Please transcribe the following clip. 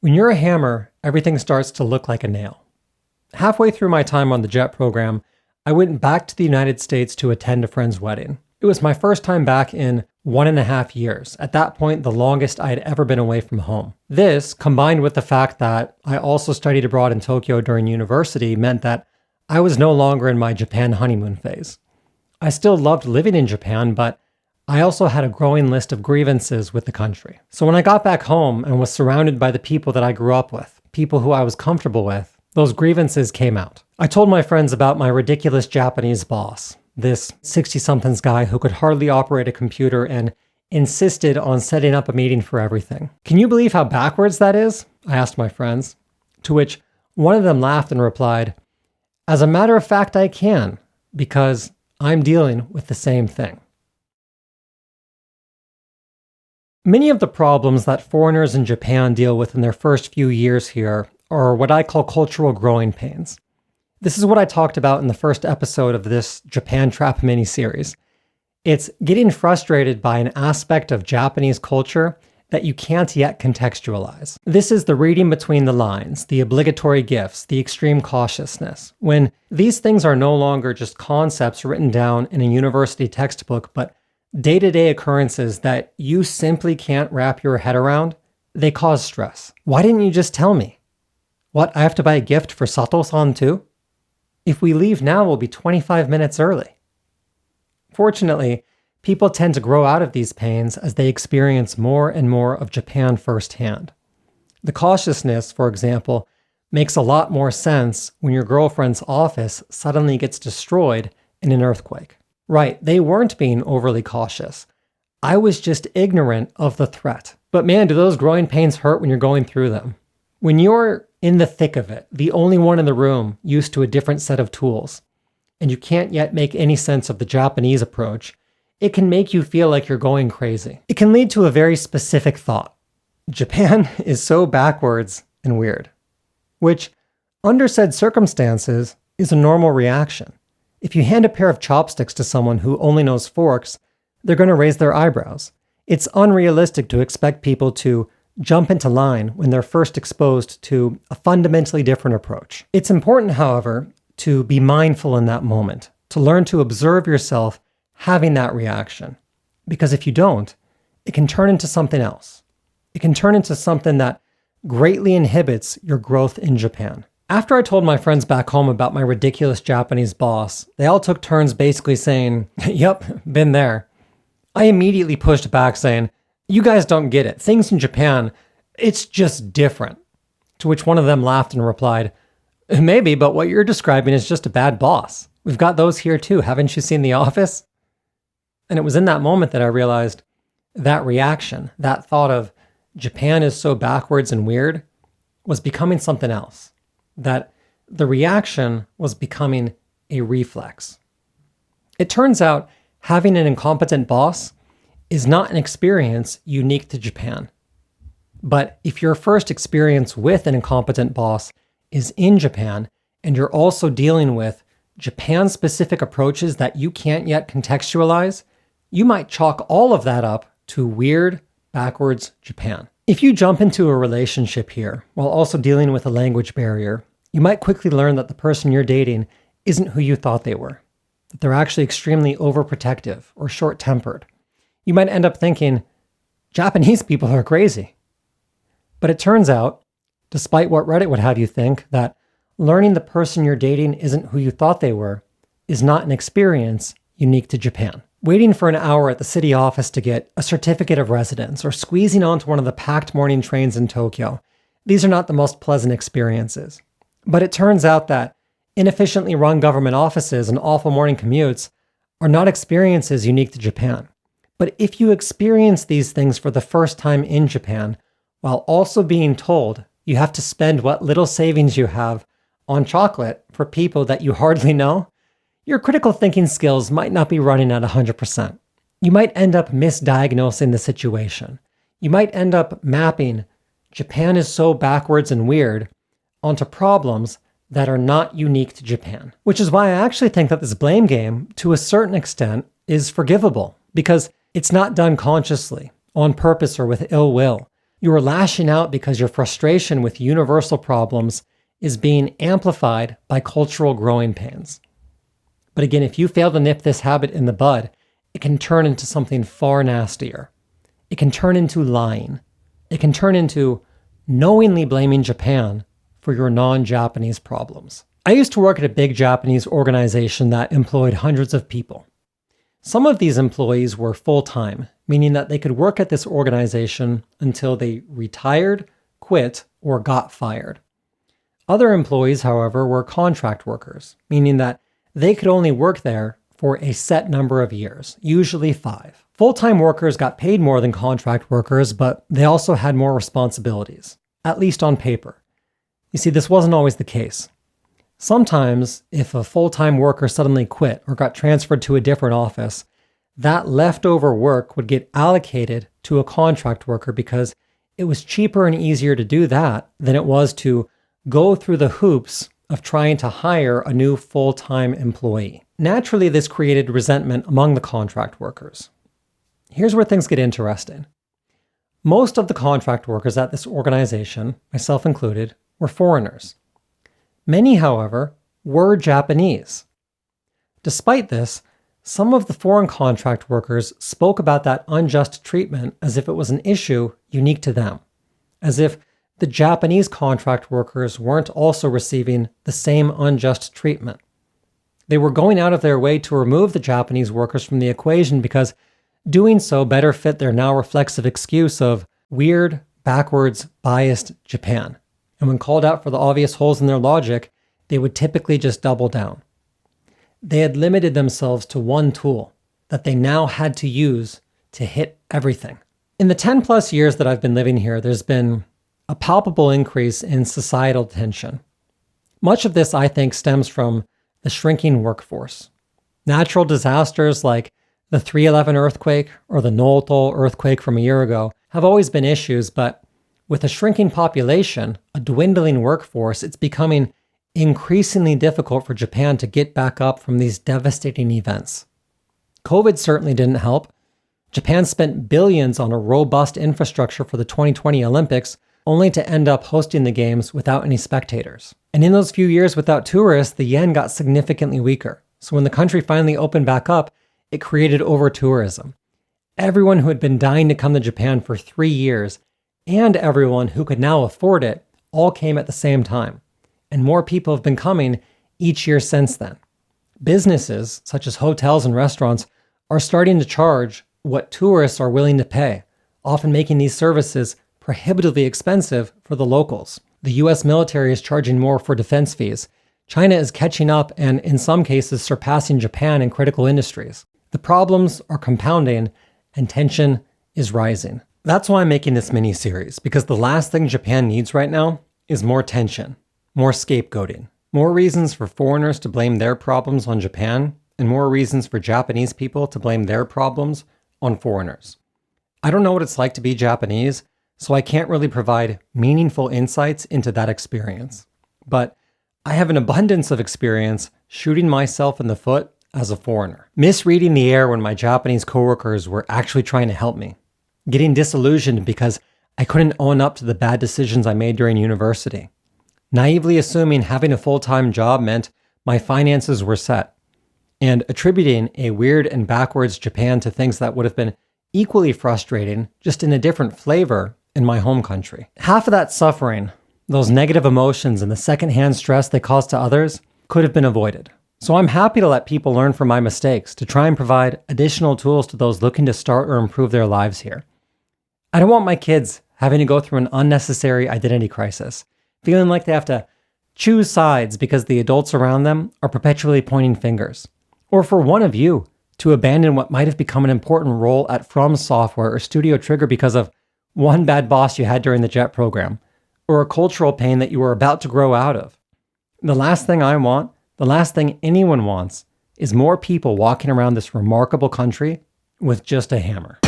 When you're a hammer, everything starts to look like a nail. Halfway through my time on the JET program, I went back to the United States to attend a friend's wedding. It was my first time back in 1.5 years. At that point, the longest I had ever been away from home. This, combined with the fact that I also studied abroad in Tokyo during university, meant that I was no longer in my Japan honeymoon phase. I still loved living in Japan, but I also had a growing list of grievances with the country. So when I got back home and was surrounded by the people that I grew up with, people who I was comfortable with, those grievances came out. I told my friends about my ridiculous Japanese boss, this 60-somethings guy who could hardly operate a computer and insisted on setting up a meeting for everything. Can you believe how backwards that is? I asked my friends. To which one of them laughed and replied, "As a matter of fact, I can, because I'm dealing with the same thing." Many of the problems that foreigners in Japan deal with in their first few years here are what I call cultural growing pains. This is what I talked about in the first episode of this Japan Trap mini-series. It's getting frustrated by an aspect of Japanese culture that you can't yet contextualize. This is the reading between the lines, the obligatory gifts, the extreme cautiousness. When these things are no longer just concepts written down in a university textbook, but day-to-day occurrences that you simply can't wrap your head around, they cause stress. Why didn't you just tell me? What, I have to buy a gift for Sato-san too? If we leave now, we'll be 25 minutes early. Fortunately, people tend to grow out of these pains as they experience more and more of Japan firsthand. The cautiousness, for example, makes a lot more sense when your girlfriend's office suddenly gets destroyed in an earthquake. Right, they weren't being overly cautious. I was just ignorant of the threat. But man, do those growing pains hurt when you're going through them. When you're in the thick of it, the only one in the room used to a different set of tools, and you can't yet make any sense of the Japanese approach, it can make you feel like you're going crazy. It can lead to a very specific thought. Japan is so backwards and weird. Which, under said circumstances, is a normal reaction. If you hand a pair of chopsticks to someone who only knows forks, they're going to raise their eyebrows. It's unrealistic to expect people to jump into line when they're first exposed to a fundamentally different approach. It's important, however, to be mindful in that moment, to learn to observe yourself having that reaction. Because if you don't, it can turn into something else. It can turn into something that greatly inhibits your growth in Japan. After I told my friends back home about my ridiculous Japanese boss, they all took turns basically saying, "Yep, been there." I immediately pushed back saying, "You guys don't get it. Things in Japan, it's just different." To which one of them laughed and replied, "Maybe, but what you're describing is just a bad boss. We've got those here too. Haven't you seen The Office?" And it was in that moment that I realized that reaction, that thought of Japan is so backwards and weird, was becoming something else. That the reaction was becoming a reflex. It turns out having an incompetent boss is not an experience unique to Japan. But if your first experience with an incompetent boss is in Japan, and you're also dealing with Japan-specific approaches that you can't yet contextualize, you might chalk all of that up to weird, backwards Japan. If you jump into a relationship here while also dealing with a language barrier, you might quickly learn that the person you're dating isn't who you thought they were, that they're actually extremely overprotective or short-tempered. You might end up thinking, Japanese people are crazy. But it turns out, despite what Reddit would have you think, that learning the person you're dating isn't who you thought they were is not an experience unique to Japan. Waiting for an hour at the city office to get a certificate of residence or squeezing onto one of the packed morning trains in Tokyo, these are not the most pleasant experiences. But it turns out that inefficiently run government offices and awful morning commutes are not experiences unique to Japan. But if you experience these things for the first time in Japan, while also being told you have to spend what little savings you have on chocolate for people that you hardly know, your critical thinking skills might not be running at 100%. You might end up misdiagnosing the situation. You might end up mapping Japan is so backwards and weird onto problems that are not unique to Japan. Which is why I actually think that this blame game, to a certain extent, is forgivable, because it's not done consciously, on purpose, or with ill will. You are lashing out because your frustration with universal problems is being amplified by cultural growing pains. But again, if you fail to nip this habit in the bud, it can turn into something far nastier. It can turn into lying. It can turn into knowingly blaming Japan for your non-Japanese problems. I used to work at a big Japanese organization that employed hundreds of people. Some of these employees were full-time, meaning that they could work at this organization until they retired, quit, or got fired. Other employees, however, were contract workers, meaning that they could only work there for a set number of years, usually 5. Full-time workers got paid more than contract workers, but they also had more responsibilities, at least on paper. You see, this wasn't always the case. Sometimes, if a full-time worker suddenly quit or got transferred to a different office, that leftover work would get allocated to a contract worker because it was cheaper and easier to do that than it was to go through the hoops of trying to hire a new full-time employee. Naturally, this created resentment among the contract workers. Here's where things get interesting. Most of the contract workers at this organization, myself included, were foreigners. Many, however, were Japanese. Despite this, some of the foreign contract workers spoke about that unjust treatment as if it was an issue unique to them, as if the Japanese contract workers weren't also receiving the same unjust treatment. They were going out of their way to remove the Japanese workers from the equation because doing so better fit their now reflexive excuse of weird, backwards, biased Japan. And when called out for the obvious holes in their logic, they would typically just double down. They had limited themselves to one tool that they now had to use to hit everything. In the 10 plus years that I've been living here, there's been a palpable increase in societal tension. Much of this, I think, stems from the shrinking workforce. Natural disasters like the 3/11 earthquake or the Noto earthquake from a year ago have always been issues, but with a shrinking population, a dwindling workforce, it's becoming increasingly difficult for Japan to get back up from these devastating events. COVID certainly didn't help. Japan spent billions on a robust infrastructure for the 2020 Olympics, only to end up hosting the games without any spectators. And in those few years without tourists, the yen got significantly weaker. So when the country finally opened back up, it created over-tourism. Everyone who had been dying to come to Japan for 3 years, and everyone who could now afford it, all came at the same time. And more people have been coming each year since then. Businesses, such as hotels and restaurants, are starting to charge what tourists are willing to pay, often making these services prohibitively expensive for the locals. The US military is charging more for defense fees. China is catching up and, in some cases, surpassing Japan in critical industries. The problems are compounding and tension is rising. That's why I'm making this mini-series, because the last thing Japan needs right now is more tension, more scapegoating, more reasons for foreigners to blame their problems on Japan, and more reasons for Japanese people to blame their problems on foreigners. I don't know what it's like to be Japanese, so I can't really provide meaningful insights into that experience. But I have an abundance of experience shooting myself in the foot as a foreigner, misreading the air when my Japanese coworkers were actually trying to help me, getting disillusioned because I couldn't own up to the bad decisions I made during university, naively assuming having a full-time job meant my finances were set, and attributing a weird and backwards Japan to things that would have been equally frustrating, just in a different flavor in my home country. Half of that suffering, those negative emotions and the secondhand stress they cause to others, could have been avoided. So I'm happy to let people learn from my mistakes, to try and provide additional tools to those looking to start or improve their lives here. I don't want my kids having to go through an unnecessary identity crisis, feeling like they have to choose sides because the adults around them are perpetually pointing fingers. Or for one of you to abandon what might have become an important role at From Software or Studio Trigger because of one bad boss you had during the JET program, or a cultural pain that you were about to grow out of. The last thing I want, the last thing anyone wants, is more people walking around this remarkable country with just a hammer.